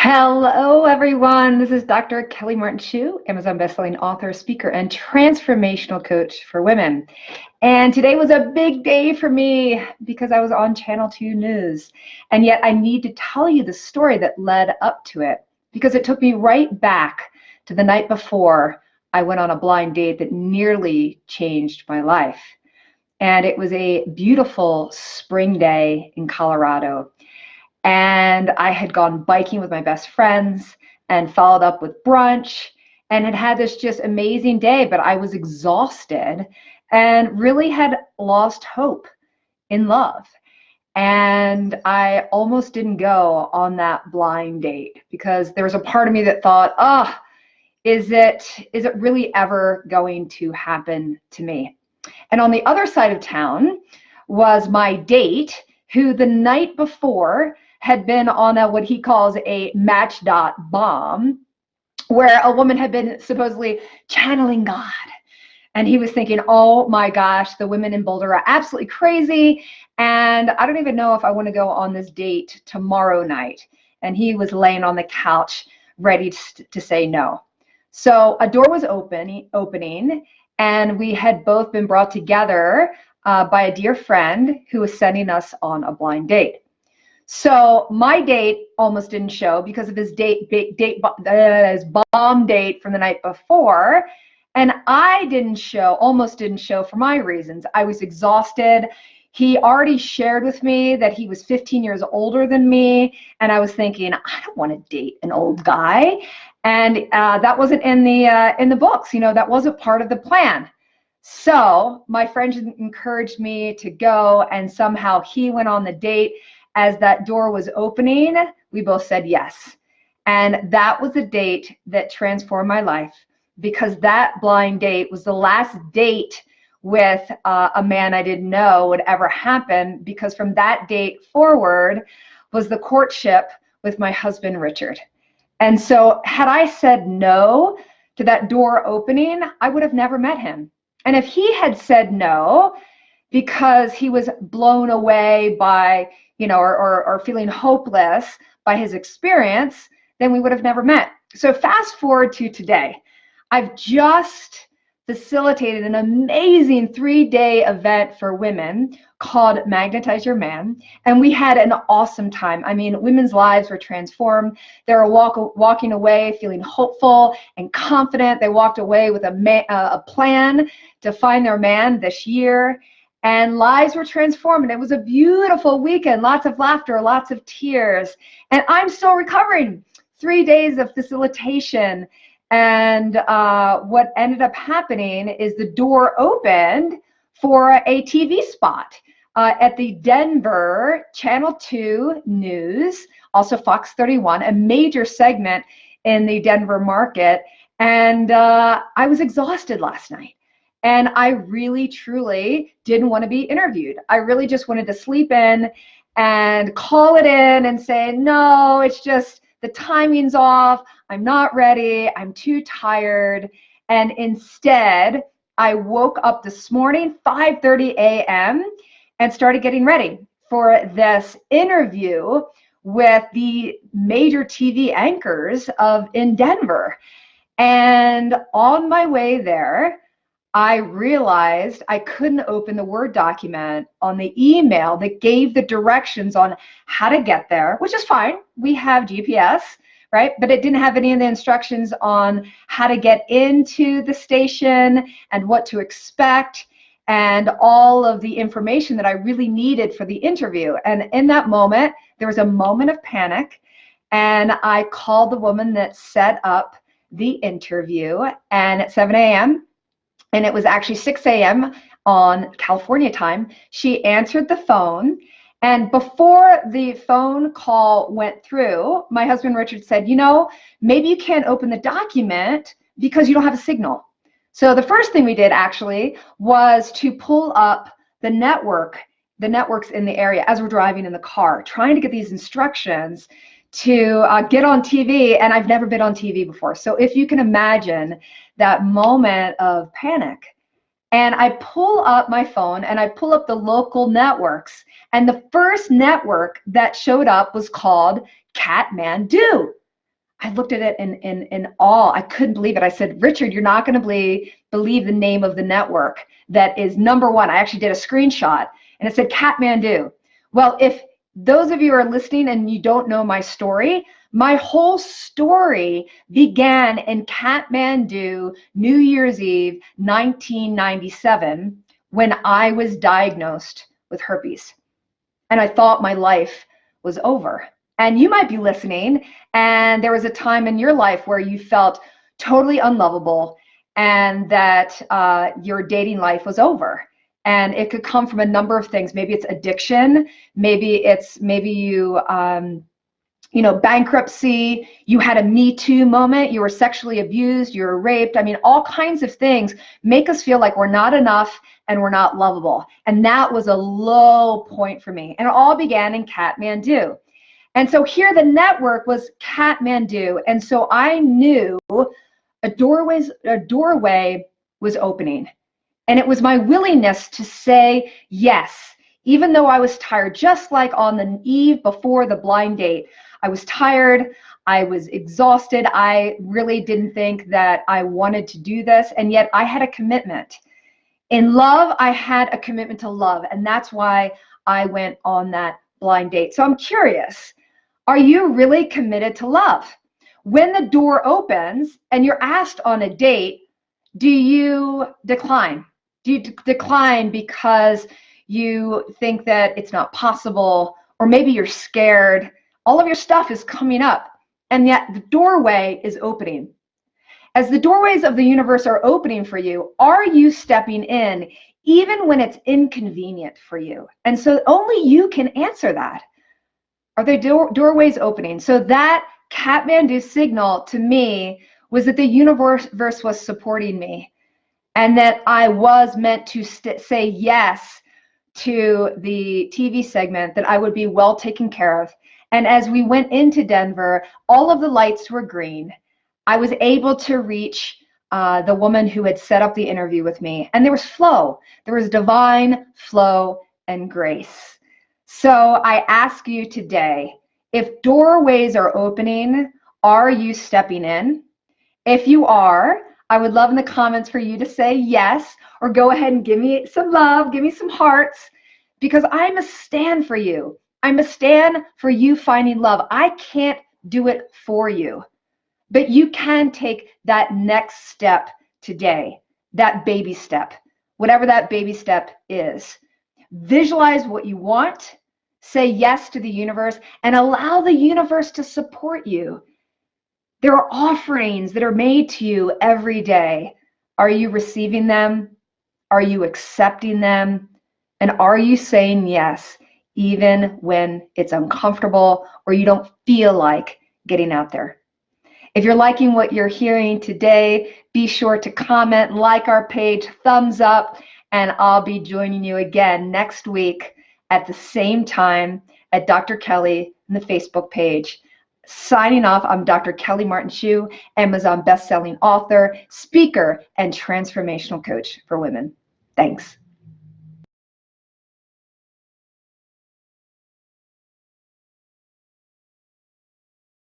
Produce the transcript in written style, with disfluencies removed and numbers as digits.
Hello, everyone. This is Dr. Kelly Martin Schuh, Amazon bestselling author, speaker, and transformational coach for women. And today was a big day for me because I was on Channel 2 News. And yet I need to tell you the story that led up to it because it took me right back to the night before I went on a blind date that nearly changed my life. And it was a beautiful spring day in Colorado. And I had gone biking with my best friends and followed up with brunch and had had this just amazing day, but I was exhausted and really had lost hope in love. And I almost didn't go on that blind date because there was a part of me that thought, is it really ever going to happen to me? And on the other side of town was my date, who the night before had been on what he calls a match bomb, where a woman had been supposedly channeling God. And he was thinking, oh my gosh, the women in Boulder are absolutely crazy. And I don't even know if I want to go on this date tomorrow night. And he was laying on the couch ready to say no. So a door was opening, and we had both been brought together by a dear friend who was sending us on a blind date. So my date almost didn't show because of his his bomb date from the night before. And I almost didn't show for my reasons. I was exhausted. He already shared with me that he was 15 years older than me. And I was thinking, I don't want to date an old guy. And that wasn't in the books. That wasn't part of the plan. So my friend encouraged me to go, and somehow he went on the date. As that door was opening, we both said yes. And that was a date that transformed my life, because that blind date was the last date with a man I didn't know would ever happen, because from that date forward was the courtship with my husband, Richard. And so had I said no to that door opening, I would have never met him. And if he had said no because he was blown away by, or feeling hopeless by his experience, then we would have never met. So fast forward to today. I've just facilitated an amazing 3-day event for women called Magnetizer Man, and we had an awesome time. I mean, women's lives were transformed. They were walking away feeling hopeful and confident. They walked away with a plan to find their man this year, and lives were transformed. It was a beautiful weekend, lots of laughter, lots of tears, and I'm still recovering. 3 days of facilitation. And what ended up happening is the door opened for a TV spot at the Denver Channel 2 News, also Fox 31, a major segment in the Denver market. And I was exhausted last night. And I really, truly didn't want to be interviewed. I really just wanted to sleep in and call it in and say, no, it's just the timing's off. I'm not ready. I'm too tired. And instead, I woke up this morning, 5:30 a.m., and started getting ready for this interview with the major TV anchors in Denver. And on my way there, I realized I couldn't open the Word document on the email that gave the directions on how to get there, which is fine. We have GPS, right? But it didn't have any of the instructions on how to get into the station and what to expect and all of the information that I really needed for the interview. And in that moment, there was a moment of panic, and I called the woman that set up the interview, and at 7 a.m., and it was actually 6 a.m. on California time, she answered the phone. And before the phone call went through, my husband Richard said, maybe you can't open the document because you don't have a signal. So the first thing we did actually was to pull up the networks in the area as we're driving in the car, trying to get these instructions to get on TV. And I've never been on TV before. So if you can imagine that moment of panic. And I pull up my phone and I pull up the local networks. And the first network that showed up was called Katmandu. I looked at it in awe. I couldn't believe it. I said, Richard, you're not going to believe the name of the network that is #1. I actually did a screenshot, and it said Katmandu. Well, if those of you are listening and you don't know my whole story began in Katmandu, New Year's Eve, 1997, when I was diagnosed with herpes. And I thought my life was over. And you might be listening, and there was a time in your life where you felt totally unlovable and that your dating life was over. And it could come from a number of things. Maybe it's addiction. Maybe you bankruptcy. You had a Me Too moment. You were sexually abused. You were raped. I mean, all kinds of things make us feel like we're not enough and we're not lovable. And that was a low point for me. And it all began in Katmandu. And so here the network was Katmandu. And so I knew a doorway was opening. And it was my willingness to say yes, even though I was tired, just like on the eve before the blind date. I was tired. I was exhausted. I really didn't think that I wanted to do this. And yet I had a commitment. In love, I had a commitment to love. And that's why I went on that blind date. So I'm curious, are you really committed to love? When the door opens and you're asked on a date, do you decline? Do you decline because you think that it's not possible, or maybe you're scared? All of your stuff is coming up, and yet the doorway is opening. As the doorways of the universe are opening for you, are you stepping in even when it's inconvenient for you? And so only you can answer that. Are there doorways opening? So that Katmandu signal to me was that the universe was supporting me, and that I was meant to say yes to the TV segment, that I would be well taken care of. And as we went into Denver, all of the lights were green. I was able to reach the woman who had set up the interview with me. And there was flow. There was divine flow and grace. So I ask you today, if doorways are opening, are you stepping in? If you are, I would love in the comments for you to say yes, or go ahead and give me some love, give me some hearts, because I must stand for you. I must stand for you finding love. I can't do it for you, but you can take that next step today, that baby step, whatever that baby step is. Visualize what you want, say yes to the universe, and allow the universe to support you. There are offerings that are made to you every day. Are you receiving them? Are you accepting them? And are you saying yes, even when it's uncomfortable or you don't feel like getting out there? If you're liking what you're hearing today, be sure to comment, like our page, thumbs up, and I'll be joining you again next week at the same time at Dr. Kelly in the Facebook page. Signing off, I'm Dr. Kelly Martin Schuh, Amazon best-selling author, speaker, and transformational coach for women. Thanks.